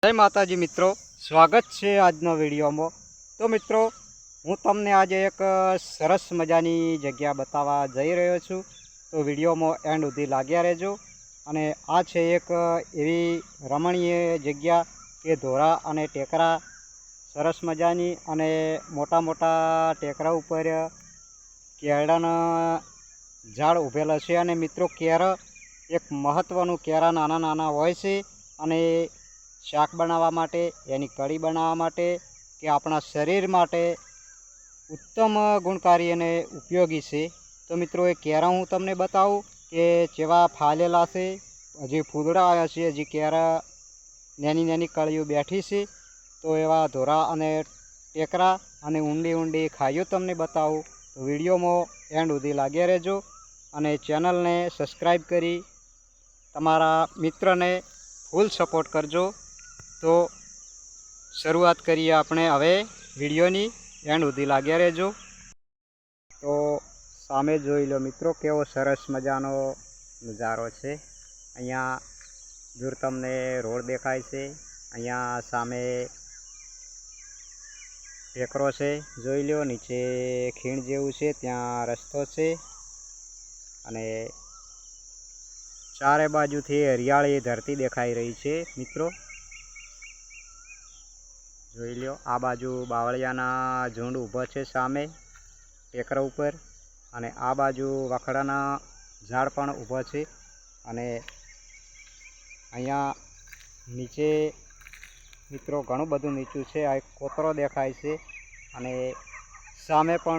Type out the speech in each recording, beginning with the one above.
जय माताजी मित्रों, स्वागत है आजना विडियो में। तो मित्रों, हूँ तमने आज एक सरस मजानी जग्या बतावा जई रह्यो छूं। तो विडियो में एंड सुधी लाग्या रहेजो। अने आ छे एक एवी रमणीय जग्या के धोरा अने टेकरा सरस मजानी अने मोटा मोटा टेकरा उपर केळाना झाड़ उभेला छे। अने मित्रों, केरा एक महत्वनुं केरा नाना नाना होय छे अने शाक बनावा माटे, यानी कढ़ी बनावा माटे के अपना शरीर माटे उत्तम गुणकारी अने उपयोगी छे। तो मित्रों, ए केरा हूँ तमने बताऊँ के केवा फालेला छे। हजी फूदड़ा आव्या छे, हजी केरा नानी नानी कळीओ बैठी छे। तो एवा धोरा अने टेकरा अने ऊंडी ऊंडी खाईओ तमने बताऊँ। तो विडियो में एंड सुधी लाग्या रहेजो अने चेनल ने सब्सक्राइब करी तमारा मित्र ने फूल सपोर्ट करजो। तो शुरुआत करिए अपने हवे विडियोनी, एंड सुधी लाग्या रहेजो। तो सामे जोई लो मित्रों, केवो सरस मजानो नजारो छे। अहींया दूर तमने रोड देखाय छे। अहींया सामे टेकरो छे, जोई लो। नीचे खीण जेवुं छे, त्यां रस्तो छे अने चारे बाजुथी हरियाળી धरती देखाई रही छे। मित्रों जोई लो, आ बाजू बावळियाना झुंड ऊभा छे सामे टेकरा उपर, अने आ बाजू वखडाना झाड़ पण ऊभा छे। अने अहींया नीचे मित्रों घणुं बधुं नीचुं छे। आ एक कोतरो देखाय छे अने सामे पण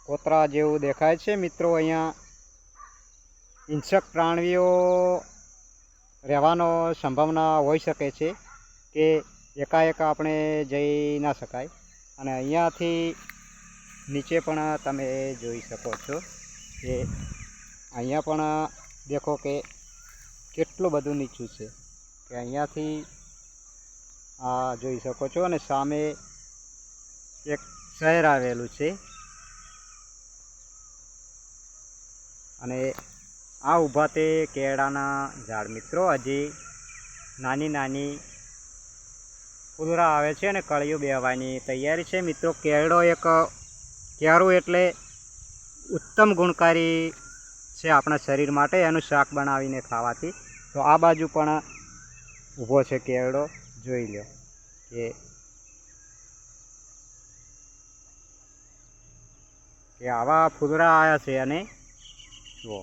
कोतरा जेवुं देखाय छे। मित्रों, अहींया हिंसक प्राणीओ रहेवानो संभावना होई शके छे के एकाएक आपणे जई ना शकाय। अने अहींयाथी नीचे पण तमे जोई शको छो के अहींया पण देखो के केटलुं बधुं नीचुं छे के अहींयाथी आ जोई शको छो। अने सामे एक शहेर आवेलुं छे अने आ ऊभा ते केळाना झाड़। मित्रों, हजी नानी नानी फूलड़ा आवे छे अने कळीओ बेहवानी तैयारी छे। मित्रों, केळो एक केळुं एटले उत्तम गुणकारी छे आपणा शरीर माटे, एनुं शाक बनावीने खावाथी। तो आ बाजू पण ऊभो छे केळो, जोई लो के आवा फूलड़ा आया छे। अने जुओ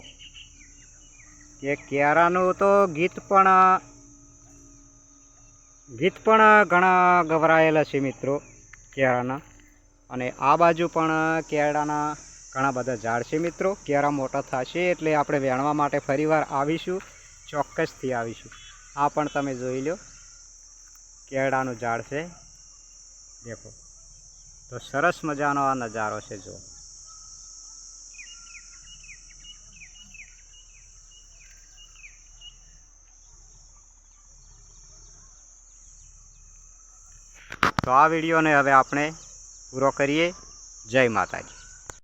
के केरानुं तो गीत पण घणा गवरायेला छे मित्रों केराना। अने आ बाजू पण केळाना घणा बधा झाड़ छे। मित्रों, केरा मोटा थशे एटले आपणे वेणवा माटे फरीवार आवीशुं, चोक्कसथी आवीशुं। आ पण तमे जोई लो, केळानुं झाड़ छे, देखो। तो सरस मजानो आ नजारो छे, जो तो आ विडियो ने हवे आपणे पूरो करीए। जय माताजी।